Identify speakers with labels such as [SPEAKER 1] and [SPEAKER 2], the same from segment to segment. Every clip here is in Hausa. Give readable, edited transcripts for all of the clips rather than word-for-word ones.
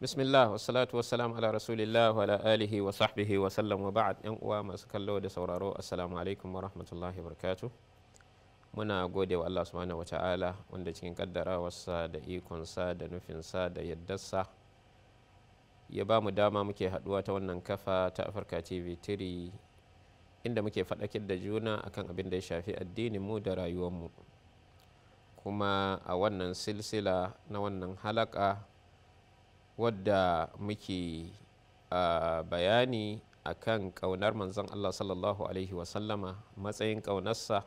[SPEAKER 1] Bismillah wassalatu wassalamu ala rasulillah wa ala alihi wa sahbihi wa sallam wa ba'ad. Yan uwa masu kallo da sauraro, assalamu alaikum wa rahmatullahi wa barakatuh. Muna gode wa Allah subhanahu wa ta'ala wanda cikin kaddarawarsa da ikonsa da nufinsa da yaddarsa ya ba mu dama muke haduwa ta wannan kafa ta Afirka TV3 inda muke faɗakar da juna akan abin da ya shafi addinin mu da rayuwar mu. Kuma a wannan silsila na wannan halaka wadda muke bayani akan ƙaunar manzon Allah sallallahu alaihi wasallama, matsayin ƙaunarsa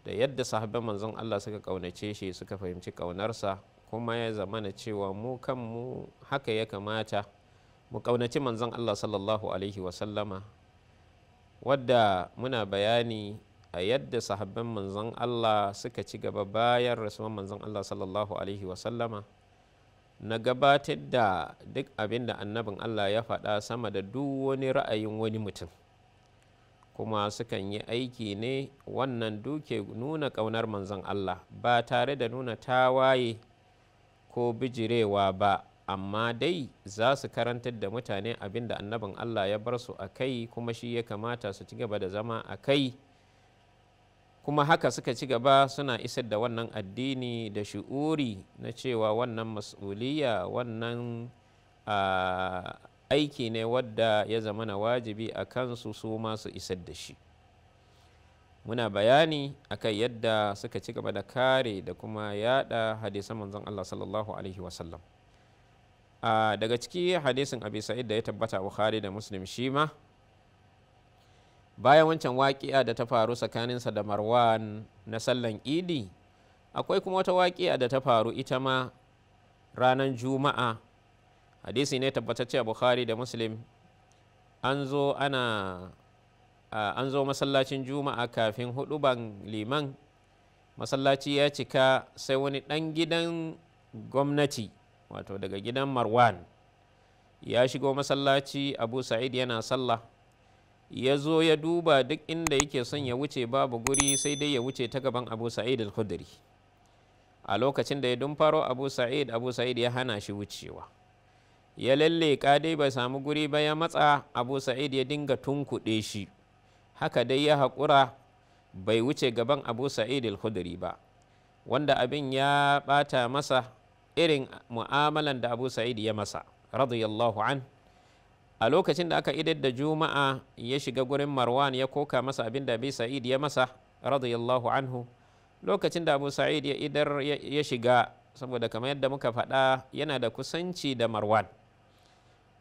[SPEAKER 1] da yadda sahabban manzon Allah suka ƙaunace shi, suka fahimci ƙaunarsa, kuma ya zamana cewa mu kanmu haka ya kamata mu ƙaunaci manzon Allah sallallahu alaihi wasallama, wadda muna bayani a yadda sahabban manzon Allah suka ci gaba bayan rasuwan manzon Allah sallallahu alaihi wasallama na gabatar da duk abin da annabin Allah ya faɗa sama da duk wani ra'ayin wani mutum, kuma sukan yi aiki ne wannan duke nuna ƙaunar manzon Allah ba tare da nuna tawaye ko bijirewa ba, amma dai za su karantar da mutane abin da annabin Allah ya bar su a kai, kuma shi ya kamata su ci gaba da zama a kai. Kuma haka suka ci gaba suna isar da wannan addini da shi'uri na cewa wannan mas'uliyya, wannan aiki ne wadda ya zama na wajibi a kansu su masu isar da shi. Muna bayani akan yadda suka ci gaba da kare da kuma yada hadisan manzon Allah sallallahu alaihi wasallam. Daga ciki hadisin Abi Sa'id da ya tabbata Bukhari da Muslim shi ma, bayan wancan waƙi'a da ta faru tsakaninsa da Marwan na sallan idi, akwai kuma wata waƙi'a da ta faru ita ma ranar Juma'a. Hadisi ne tabbatacce a Bukhari da Muslim. An zo masallacin Juma'a kafin huɗuban liman, masallaci ya cika, sai wani ɗan gidan gwamnati, wato daga gidan Marwan, ya shigo masallaci. Abu Sa'id yana sallah, ya zo ya duba duk inda yake son ya wuce babu guri, sai dai ya wuce ta gaban Abu Sa'id al-Khudri. A lokacin da ya dumfaro Abu Sa'id ya hana shi wucewa, ya lalleka dai bai samu guri ba, ya matsa. Abu Sa'id ya dinga tunkuɗe shi, haka dai ya haƙura bai wuce gaban Abu Sa'id al-Khudri ba, wanda abin ya ɓata masa irin mu'amalan da Abu Sa'id ya masa radiyallahu an. A lokacin da aka idar da Juma'a, ya shiga gurin Marwan ya koka masa abin da Abu Sa'id ya masa radiyallahu anhu. Lokacin da Abu Sa'id ya idar ya shiga, saboda kamar yadda muka faɗa yana da kusanci da Marwan,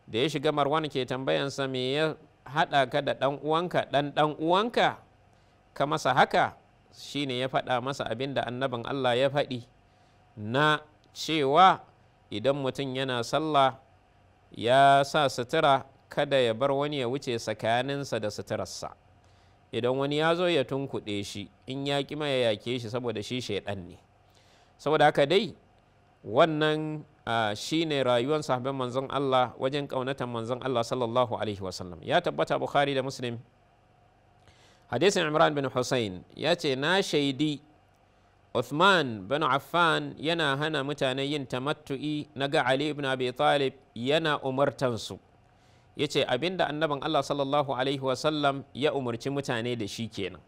[SPEAKER 1] da ya shiga Marwan ke tambayansa, me ya haɗa ka da ɗan uwanka, ɗan uwanka ka masa haka? Shine ya faɗa masa abin da annabin Allah ya faɗi na cewa idan mutum yana sallah ya sa sutura, kada ya bar wani ya wuce tsakaninsa da suturarsa. Idan wani ya zo ya tunkuɗe shi, in ya ƙi ya yake shi, saboda shi shaiɗan ne. Saboda haka dai wannan shi ne rayuwar sahabban manzon Allah wajen ƙaunatan manzon Allah sallallahu alaihi wasallam. Ya tabbata Bukhari da Muslim, hadisin Imran bin Hussein ya ce, na shaidi Uthman bin Affan yana hana mutane yin tamattu'i, na ga Ali ibn Abi Talib yana umartansu. Ya ce abinda annabin Allah sallallahu alaihi wasallam ya umarci mutane da shi kenan,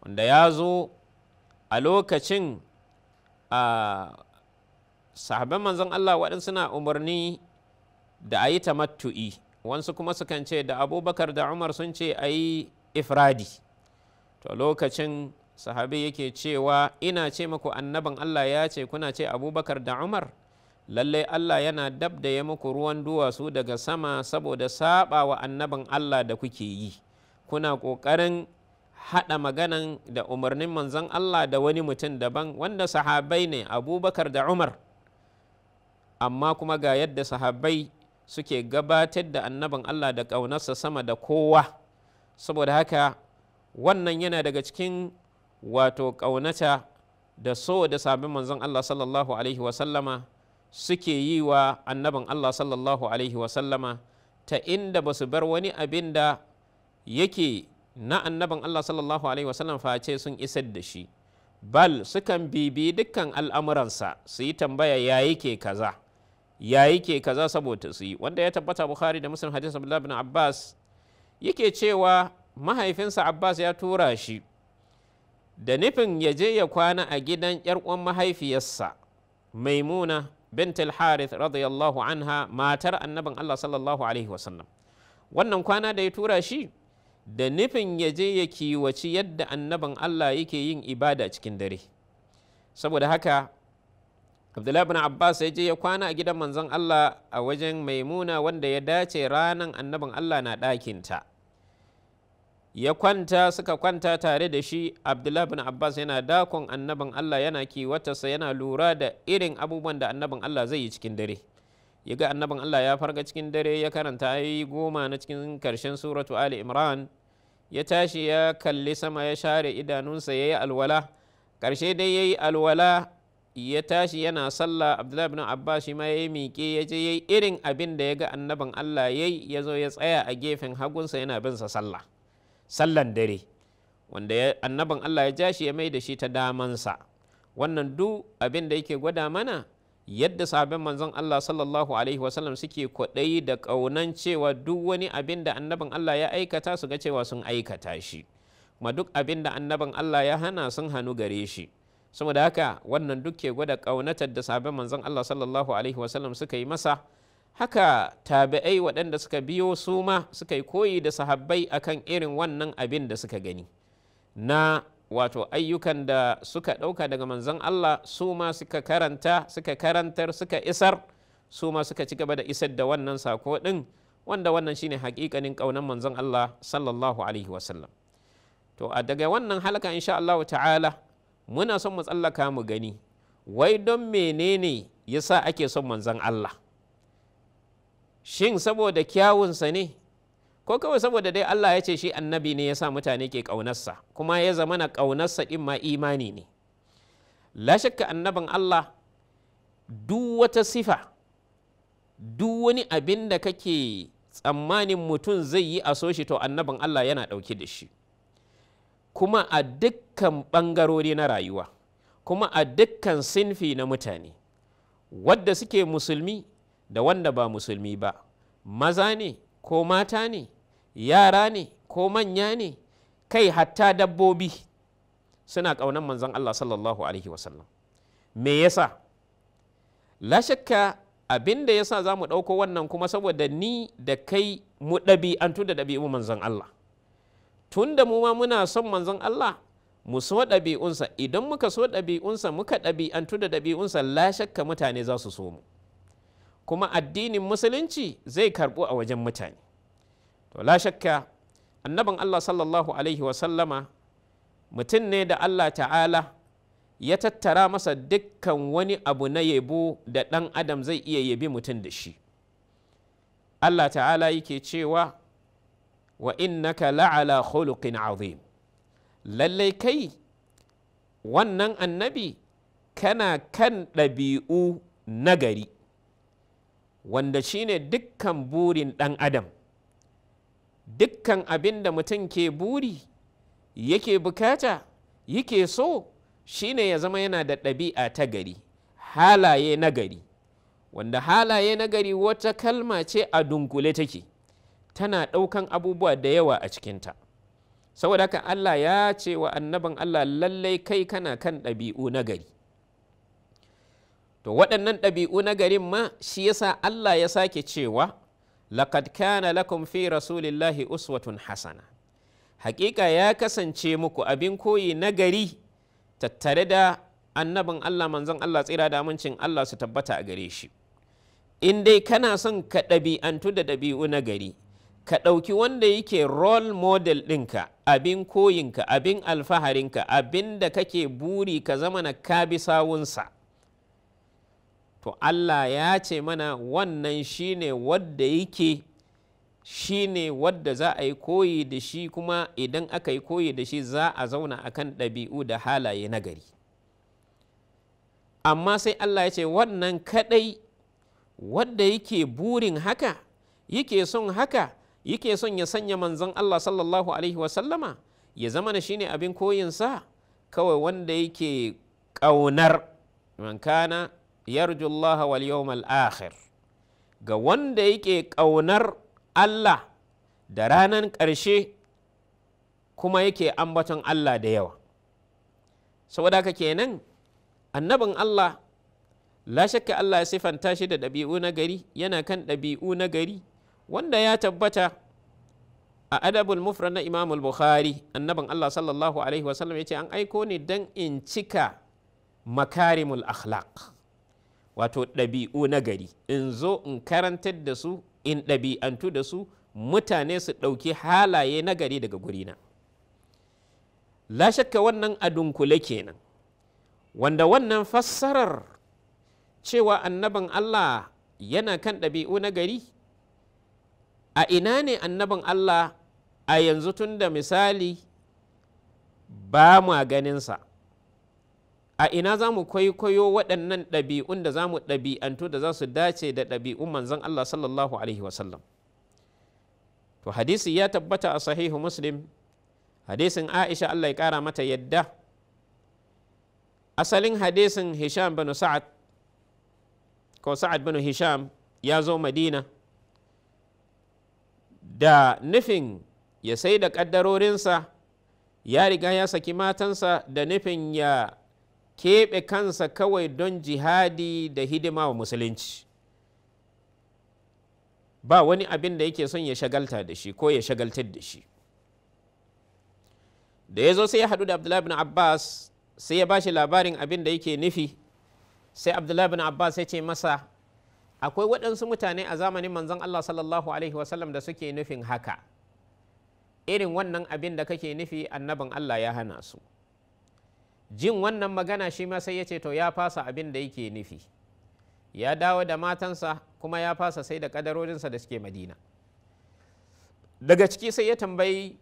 [SPEAKER 1] wanda ya zo a lokacin sahabban manzon Allah waɗansu na umarni da a yi tamattu'i, wasu kuma sukan ce da Abubakar da Umar sun ce a yi ifradi. To lokacin sahabi yake cewa, ina ce muku annabin Allah ya ce, kuna ce Abubakar da Umar? Lallai Allah yana dab da ya muku ruwan duwatsu daga sama saboda saba wa annabin Allah da kuke yi. Kuna ƙoƙarin haɗa maganan da umarnin manzon Allah da wani mutum daban, wanda sahabai ne, Abubakar da Umar. Amma kuma ga yadda sahabai suke gabatar da annabin Allah da ƙaunarsa sama da kowa. Saboda haka wannan yana daga cikin wato ƙaunata da so da sabbin manzon Allah sallallahu alaihi wasallama suke yi wa annabin Allah sallallahu alaihi wasallama, ta inda ba su bar wani abin da yake na annabin Allah sallallahu alaihi wasallam face sun isar da shi, bal sukan bibi dukkan al'amuransa su yi tambaya ya yake kaza, ya yake kaza saboda su yi, wanda ya tabbata Bukhari da Muslim hadisi Abdullah bin Abbas yake cewa mahaifinsa Abbas ya tura shi da nufin ya je ya kwana a gidan yar uwan mahaifiyarsa Maimuna bint al-Harith radiyallahu anha, matar annabin Allah sallallahu alaihi wasallam. Wannan kwana da ya tura shi da nufin ya je ya kiwaci yadda annabin Allah yake yin ibada cikin dare. Saboda haka Abdullahi bin Abbas ya je ya kwana a gidan manzon Allah a wajen Maimuna, wanda ya dace ranan annabin Allah na ɗakinta. Ya kwanta, suka kwanta tare da shi. Abdullahi bin Abbas yana dakon annabin Allah, yana kiwatarsa, yana lura da irin abubuwan da annabin Allah zai yi cikin dare. Ya ga annabin Allah ya farga cikin dare, ya karanta ayoyi 10 na cikin karshen suratu Ali Imran, ya tashi ya kalli sama, ya share idanunsa, ya yi alwala. Karshe dai ya yi alwala, ya tashi yana sallah. Abdullahi bin Abbas shi ma ya yi miƙe, ya je ya yi irin abin da ya ga annabin Allah ya yi, ya zo ya tsaya a gefen hagunsa yana bin sa sallan dare, wanda annabin Allah ya ja shi ya mai da shi ta damansa. Wannan duk abin da yake gwada mana yadda sahabban manzon Allah sallallahu alaihi wasallam suke kwaɗayi da ƙaunan cewa duk wani abin da annabin Allah ya aikata su ga cewa sun aikata shi, kuma duk abin da annabin Allah ya hana sun hannu gare shi. Saboda haka wannan duk ke gwada ƙaunatar da sahabban manzon Allah sallallahu alaihi wasallam suka yi masa. Haka tabi'ai waɗanda suka biyo su ma suka yi koyi da sahabbai akan irin wannan abin da suka gani na wato ayyukan da suka ɗauka daga manzon Allah, su ma suka karanta, suka karantar, suka isar, su ma suka ci gaba da isar da wannan sako ɗin, wanda wannan shine haƙiƙanin ƙaunar manzon Allah sallallahu alaihi wasallam. To a daga wannan halaka insha Allah ta'ala muna son mu tsallaka mu gani wai don menene yasa ake son manzon Allah. Shin saboda kyawunsa ne, ko kawai saboda dai Allah ya ce shi annabi ne ya sa mutane ke ƙaunarsa, kuma ya zama na ƙaunarsa ɗin ma imani ne. La shakka annabin Allah duk wata sifa, duk wani abin da kake tsammanin mutum zai yi a so shi, to annabin Allah yana ɗauke da shi, kuma a dukkan ɓangarori na rayuwa, kuma a dukkan sinfi na mutane, wadda suke musulmi da wanda ba musulmi ba, maza ne ko mata ne, yara ne ko manya ne, kai hatta dabbobi suna ƙaunar manzon Allah sallallahu alaihi wasallam. Me yasa? La shakka abin da yasa za mu ɗauko wannan kuma saboda ni da kai mu ɗabi'antu da ɗabi'un manzon Allah. Tun da mu ma muna son manzon Allah, mu so ɗabi'unsa. Idan muka so ɗabi'unsa, muka ɗabi'antu da ɗabi'unsa, la shakka mutane za su so mu, kuma addinin musulunci zai karɓu a wajen mutane. To la shakka annabin Allah sallallahu alaihi wasallama mutum ne da Allah ta'ala ya tattara masa dukkan wani abu na yabo da ɗan adam zai iya yabi mutum da shi. Allah ta'ala yake cewa wa innaka la'ala khuluqin azim, lallai kai wannan annabi kana kan ɗabi'u nagari, wanda shine dukkan burin ɗan adam. Dukkan abin da mutum ke buri, yake bukata, yake so, shine ya zama yana da ɗabi'a ta gari, halaye na gari, wanda halaye na gari wata kalma ce a dunkule take, tana ɗaukan abubuwa da yawa a cikinta. Saboda haka Allah ya ce wa annabin Allah, lallai kai kana kan ɗabi'u na gari. To waɗannan ɗabi'u na garin ma shi yasa Allah ya sake cewa laqad kana lakum fi rasulillahi uswatun hasana, haƙiƙa ya kasance muku abin koyi na gari tattare da annabin Allah manzon Allah tsira da amincin Allah su tabbata a gare shi. In dai kana son ka ɗabi'antu da ɗabi'u na gari, ka ɗauki wanda yake role model ɗinka, abin koyinka, abin alfaharinka, abin da kake buri ka zama na kabi sawunsa, to Allah ya ce mana wannan shine wadda yake shine wadda za a yi koyi da shi, kuma idan aka yi koyi da shi za a zauna akan ɗabi'u da halaye na gari. Amma sai Allah ya ce wannan kadai wadda yake burin haka, yake son haka, yake son ya sanya manzon Allah sallallahu alaihi wasallama ya zama na shine abin koyinsa, kawai wanda yake ƙaunar man kana yarju Allah wal yawmal akhir, ga wanda yake ƙaunar Allah da ranar ƙarshe kuma yake ambaton Allah da yawa. Saboda haka kenan annabin Allah la shakka Allah ya sifanta shi da ɗabi'u na gari, yana kan ɗabi'u na gari wanda ya tabbata a adabul mufrad na Imam al-Bukhari. Annabin Allah sallallahu alaihi wasallam ya ce an aiko ni dan in cika makarimul akhlaq, wato ɗabi'u na gari, in zo in karantar da su, in ɗabi'antu da su, mutane su ɗauki halaye na gari daga gurina. La shakka wannan a dunkule kenan, wanda wannan fassarar cewa annabin Allah yana kan ɗabi'u na gari, a ina ne annabin Allah a yanzu tun da misali ba mu ganinsa, a ina za mu kwaikwayo waɗannan ɗabi'un da za mu ɗabi'antu da za su dace da ɗabi'un manzon Allah sallallahu alaihi wasallam? To hadisi ya tabbata a sahihu Muslim, hadisin Aisha Allah ya ƙara mata yadda. Asalin hadisin Hisham bin Sa'ad ko Sa'ad bin Hisham ya zo Madina da nufin ya sai da ƙaddarorinsa, ya riga ya saki matansa da nufin ya keɓe kansa kawai don jihadi da hidima wa musulunci, ba wani abin da yake son ya shagalta da shi ko ya shagaltar da shi. Da ya zo sai ya haɗu da Abdullahi bin Abbas, sai ya ba shi labarin abin da yake nufi. Sai Abdullahi bin Abbas ya ce masa, akwai waɗansu mutane a zamanin manzon Allah sallallahu alaihi wasallam da suke nufin haka, irin wannan abin da kake nufi annabin Allah ya hana su. Jin wannan magana shi ma sai ya ce to ya fasa abin da yake nufi, ya dawo da matansa kuma ya fasa sai da kadarorinsa da suke Madina. Daga ciki sai ya tambayi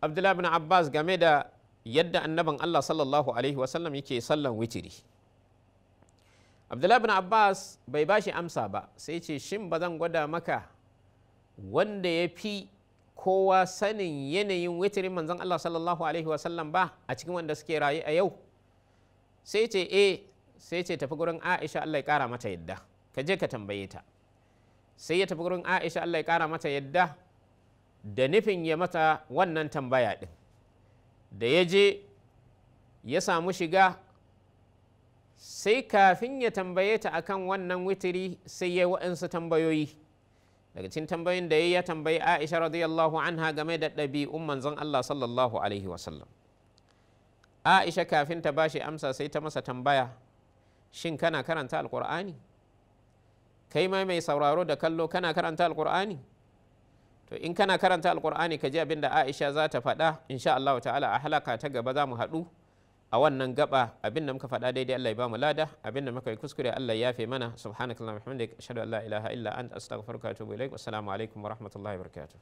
[SPEAKER 1] Abdullahi bin Abbas game da yadda annabin Allah sallallahu alaihi wasallam yake sallan witiri. Abdullahi bin Abbas bai bashi amsa ba, sai ce shin ba zan gwada maka wanda ya fi kowa sanin yanayin witirin manzon Allah sallallahu alaihi wasallam ba a cikin wanda suke rayu a yau? Sai ce sai ce tafi gurin Aisha Allah ya kara mata yadda, ka je ka tambaye ta. Sai ya tafi gurin Aisha Allah ya kara mata yadda da nufin ya mata wannan tambaya din. Da ya je ya samu shiga, sai kafin ya tambaye ta akan wannan witiri sai ya waɗansu tambayoyi. Daga cikin tambayoyin da ya tambayi Aisha radiyallahu anha game da ɗabi'un manzon Allah sallallahu alaihi wasallam. Aisha kafin ta bashi amsa sai ta masa tambaya, shin kana karanta alƙur'ani? Kai ma mai sauraro da kallo kana karanta alƙur'ani? To in kana karanta alƙur'ani ka ji abin da Aisha za ta faɗa, insha Allah ta'ala a halaka ta gaba za mu haɗu a wannan gaba. Abin da muka faɗa daidai Allah ya ba mu lada, abin da muka yi kuskure Allah ya yafe mana. Subhanakallahumma wa bihamdika ashhadu an la ilaha illa anta astaghfiruka wa atubu ilaik. Wassalamu alaikum wa rahmatullahi wa barakatuh.